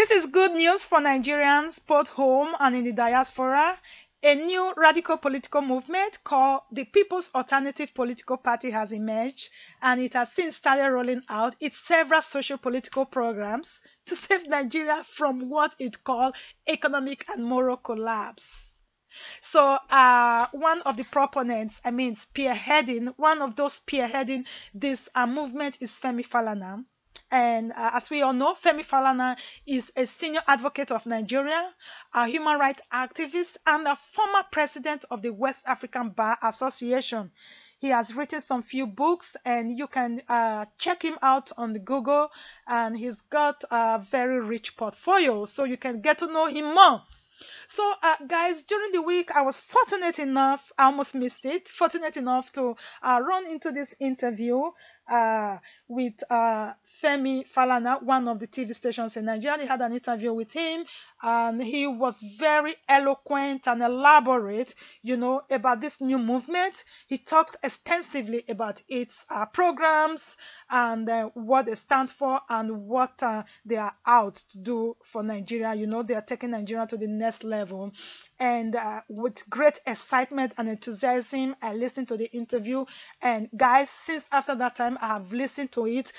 This is good news for Nigerians both home and in the diaspora. A new radical political movement called the People's Alternative Political Party has emerged, and it has since started rolling out its several social political programs to save Nigeria from what it called economic and moral collapse. So, one of the proponents, spearheading, one of those spearheading this movement is Femi Falana. And as we all know, Femi Falana is a senior advocate of Nigeria, a human rights activist, and a former president of the West African Bar Association. He has written some few books, and you can check him out on the Google. And he's got a very rich portfolio, so you can get to know him more. So, guys, during the week, I was fortunate enough, I almost missed it, fortunate enough to run into this interview with Femi Falana, one of the TV stations in Nigeria. They had an interview with him, and he was very eloquent and elaborate, about this new movement. He talked extensively about its programs and what they stand for and what they are out to do for Nigeria. They are taking Nigeria to the next level. And with great excitement and enthusiasm, I listened to the interview. And guys, since after that time, I have listened to it,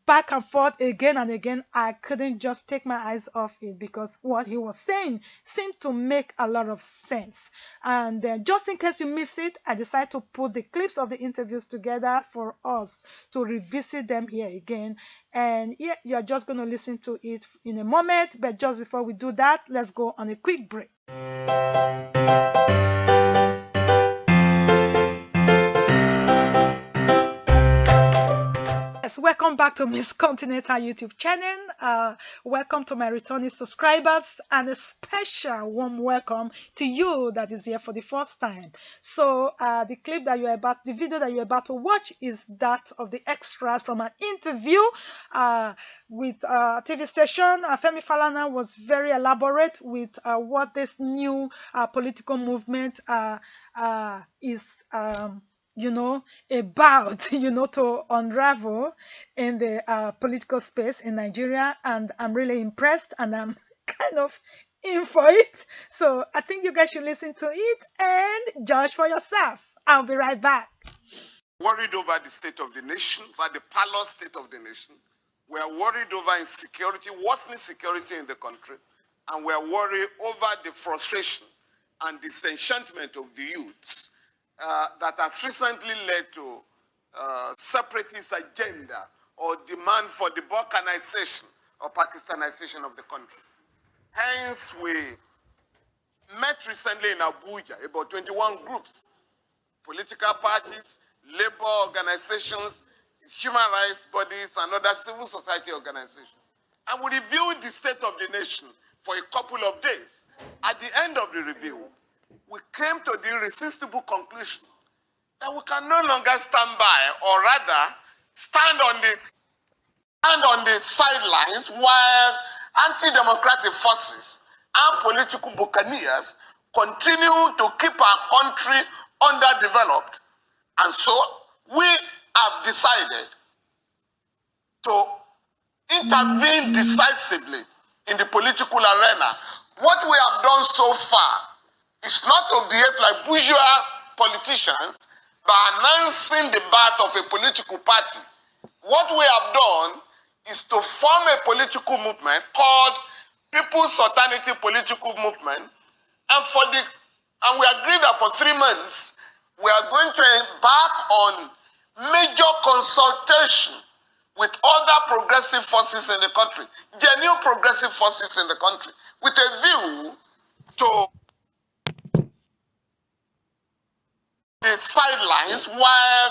back and forth again and again. I couldn't just take my eyes off it because what he was saying seemed to make a lot of sense. And just in case you miss it, I decided to put the clips of the interviews together for us to revisit them here again. And yeah, you're just going to listen to it in a moment. But just before we do that, let's go on a quick break. Welcome back to Miss Continental YouTube channel. Welcome to my returning subscribers, and a special warm welcome to you that is here for the first time. So the video that you're about to watch is that of the extras from an interview with TV station. Femi Falana was very elaborate with what this new political movement is about, to unravel in the political space in Nigeria. And I'm really impressed, and I'm kind of in for it. So I think you guys should listen to it and judge for yourself. I'll be right back. Worried over the state of the nation, over the parlor state of the nation. We are worried over insecurity, worsening security in the country. And we are worried over the frustration and disenchantment of the youths that has recently led to separatist agenda or demand for the Balkanization or Pakistanization of the country. Hence, we met recently in Abuja, about 21 groups, political parties, labor organizations, human rights bodies, and other civil society organizations. And we reviewed the state of the nation for a couple of days. At the end of the review, we came to the irresistible conclusion that we can no longer stand by, or rather stand on the sidelines while anti-democratic forces and political buccaneers continue to keep our country underdeveloped. And so we have decided to intervene decisively in the political arena. What we have done so far is not to behave like bourgeois politicians by announcing the birth of a political party. What we have done is to form a political movement called People's Alternative Political Movement, and we agreed that for 3 months we are going to embark on major consultation with other progressive forces in the country, genuine progressive forces in the country, with a view to the sidelines while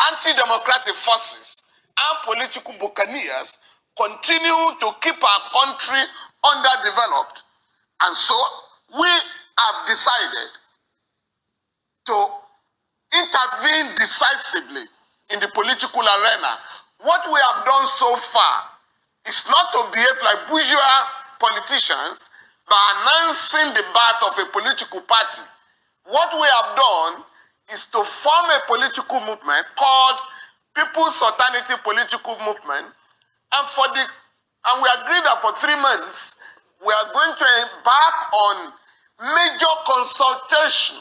anti-democratic forces and political buccaneers continue to keep our country underdeveloped. And so we have decided to intervene decisively in the political arena. What we have done so far is not to behave like bourgeois politicians by announcing the birth of a political party. What we have done is to form a political movement called People's Alternative Political Movement, and And we agreed that for 3 months, we are going to embark on major consultation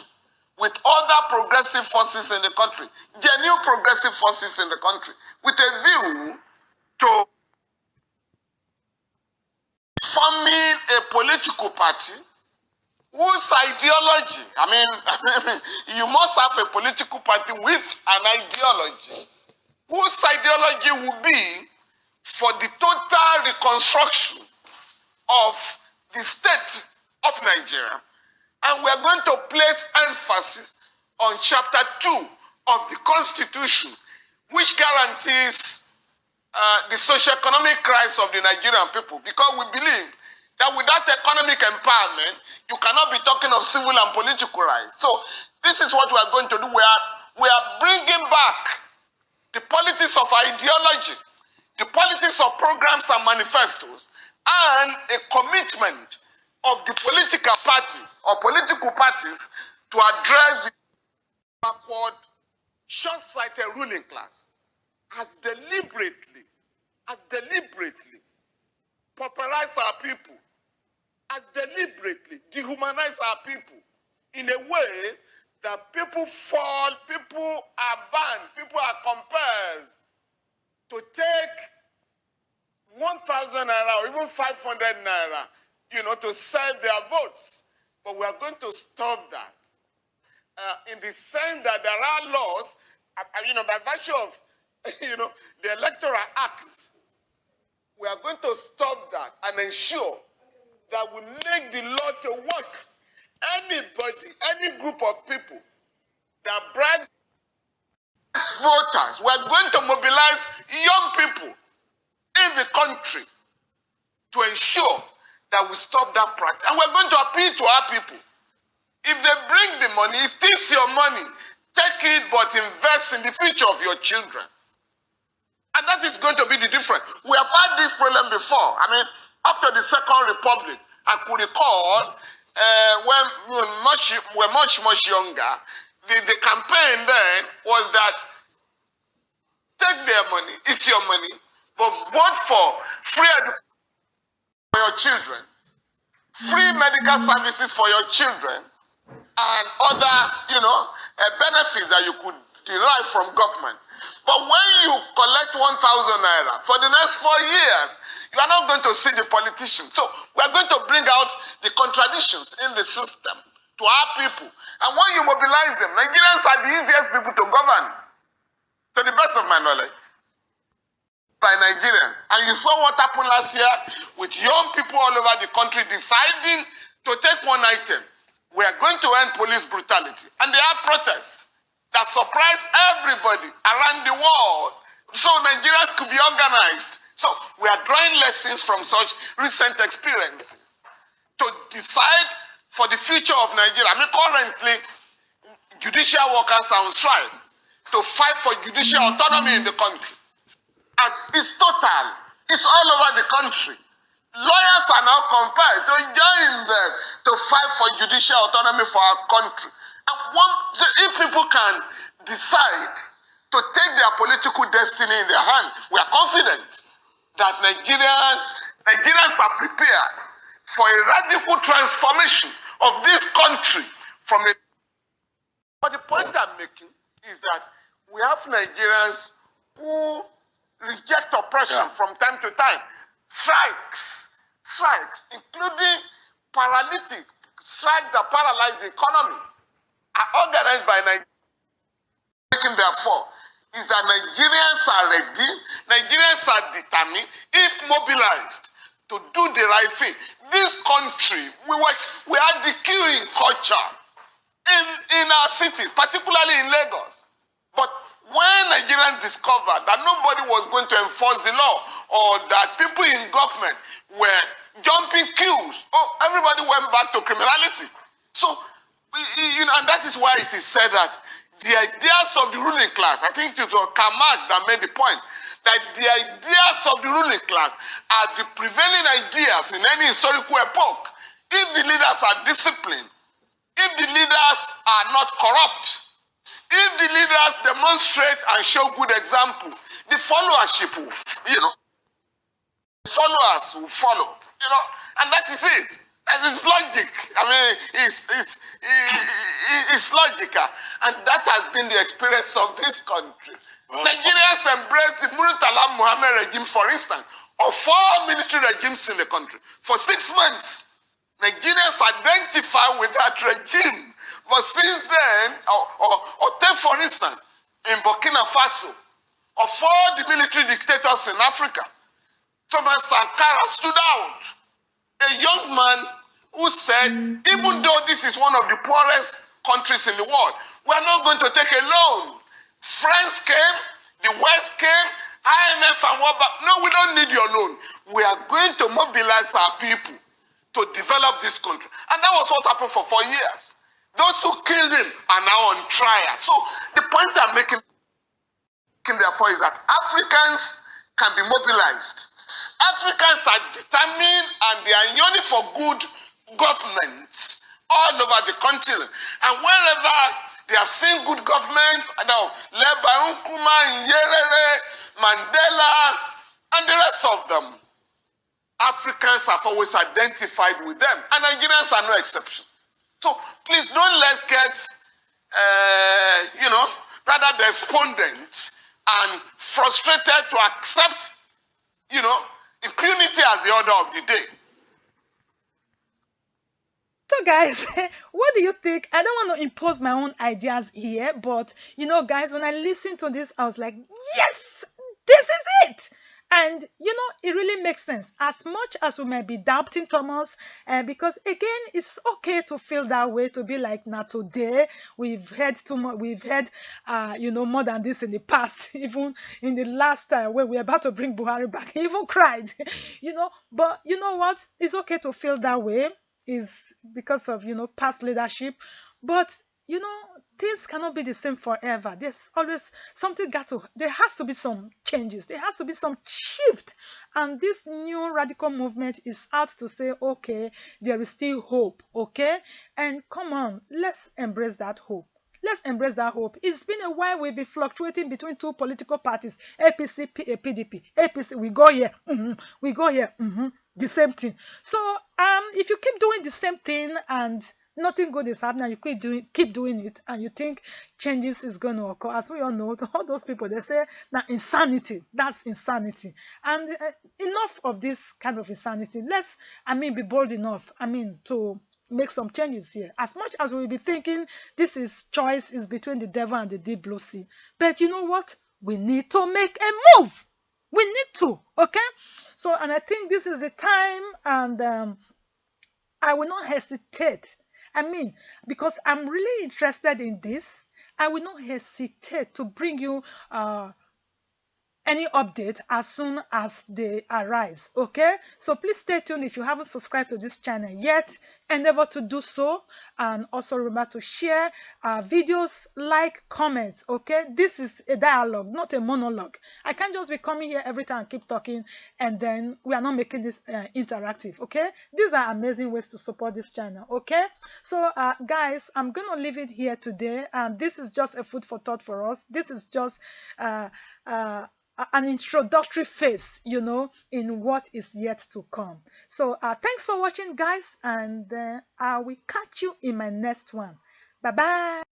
with other progressive forces in the country, genuine progressive forces in the country, with a view to forming a political party whose ideology, you must have a political party with an ideology, whose ideology will be for the total reconstruction of the state of Nigeria. And we are going to place emphasis on chapter 2 of the Constitution, which guarantees the socio-economic rights of the Nigerian people, because we believe that without economic empowerment, you cannot be talking of civil and political rights. So this is what we are going to do. We are bringing back the politics of ideology, the politics of programs and manifestos, and a commitment of the political party or political parties to address the backward, short-sighted ruling class has deliberately pauperize our people, has deliberately dehumanize our people in a way that people fall, people are banned, people are compelled to take 1,000 naira or even 500 naira, to sell their votes. But we are going to stop that in the sense that there are laws, by virtue of, the Electoral Act. We are going to stop that and ensure that we make the law to work. Anybody, any group of people that bribes voters, we are going to mobilize young people in the country to ensure that we stop that practice. And we're going to appeal to our people. If they bring the money, it is your money. Take it, but invest in the future of your children. And that is going to be the difference. We have had this problem before. After the Second Republic, I could recall when we were much younger, the campaign then was that take their money, it's your money, but vote for free education for your children, free medical services for your children, and other, benefits that you could derive from government. But when you collect 1,000 naira for the next 4 years, you are not going to see the politicians. So we are going to bring out the contradictions in the system to our people. And when you mobilize them, Nigerians are the easiest people to govern, to the best of my knowledge, by Nigerians. And you saw what happened last year with young people all over the country deciding to take one item. We are going to end police brutality. And they have protests that surprised everybody around the world, so Nigerians could be organized. So we are drawing lessons from such recent experiences to decide for the future of Nigeria. Currently, judicial workers are on strike to fight for judicial autonomy in the country. And it's total. It's all over the country. Lawyers are now compelled to join them to fight for judicial autonomy for our country. And if people can decide to take their political destiny in their hand, we are confident that Nigerians are prepared for a radical transformation of this country from a... But the point I'm making is that we have Nigerians who reject oppression from time to time. Strikes, including paralytic strikes that paralyze the economy, are organized by Nigeria. Therefore, is that Nigerians are ready, Nigerians are determined, if mobilized, to do the right thing. This country, we had the queuing culture in our cities, particularly in Lagos. But when Nigerians discovered that nobody was going to enforce the law, or that people in government were jumping queues, everybody went back to criminality. So, and that is why it is said that the ideas of the ruling class, I think it was Karl Marx that made the point, that the ideas of the ruling class are the prevailing ideas in any historical epoch. If the leaders are disciplined, if the leaders are not corrupt, if the leaders demonstrate and show good example, the followership will, followers will follow, and that is it. And it's logic. I mean, it's logical, and that has been the experience of this country. Nigerians embraced the Murtala Muhammad regime, for instance, or 4 military regimes in the country. For 6 months, Nigerians identify with that regime. But since then, or take for instance, in Burkina Faso, of all the military dictators in Africa, Thomas Sankara stood out. A young man who said, even though this is one of the poorest countries in the world, we are not going to take a loan. France came, the West came, IMF and World Bank. No, we don't need your loan. We are going to mobilize our people to develop this country. And that was what happened for 4 years. Those who killed him are now on trial. So the point I'm making therefore is that Africans can be mobilized. Africans are determined and they are yearning for good governments all over the continent. And wherever they are seeing good governments, led by Nkrumah, Nyerere, Mandela, and the rest of them, Africans have always identified with them. And Nigerians are no exception. So please don't let's get, rather despondent and frustrated to accept, impunity as the order of the day. So guys, what do you think? I don't want to impose my own ideas here, but guys, when I listened to this, I was like, yes, this is it. And it really makes sense. As much as we might be doubting Thomas, because again, it's okay to feel that way, to be like, now today we've heard too much, we've heard, more than this in the past. Even in the last time when we were about to bring Buhari back, he even cried, But you know what? It's okay to feel that way. Is because of past leadership, but things cannot be the same forever. There's always something there has to be some changes, there has to be some shift, and this new radical movement is out to say, okay, there is still hope, okay, and come on, let's embrace that hope. Let's embrace that hope. It's been a while we've been fluctuating between 2 political parties, APC, PDP. APC, we go here, we go here, the same thing. So if you keep doing the same thing and nothing good is happening, you keep doing it, and you think changes is going to occur, as we all know, all those people, they say that insanity, that's insanity. And enough of this kind of insanity. Let's be bold enough to make some changes here. As much as we'll be thinking this is choice is between the devil and the deep blue sea, but you know what, we need to make a move. We need to, okay? So, and I think this is the time, and I will not hesitate. Because I'm really interested in this, I will not hesitate to bring you any update as soon as they arise, okay? So please stay tuned. If you haven't subscribed to this channel yet, endeavor to do so, and also remember to share videos, like, comments, okay? This is a dialogue, not a monologue. I can't just be coming here every time and keep talking, and then we are not making this interactive, okay? These are amazing ways to support this channel, okay? So guys, I'm gonna leave it here today, and this is just a food for thought for us. This is just an introductory phase, in what is yet to come. So thanks for watching, guys, and I will catch you in my next one. Bye bye.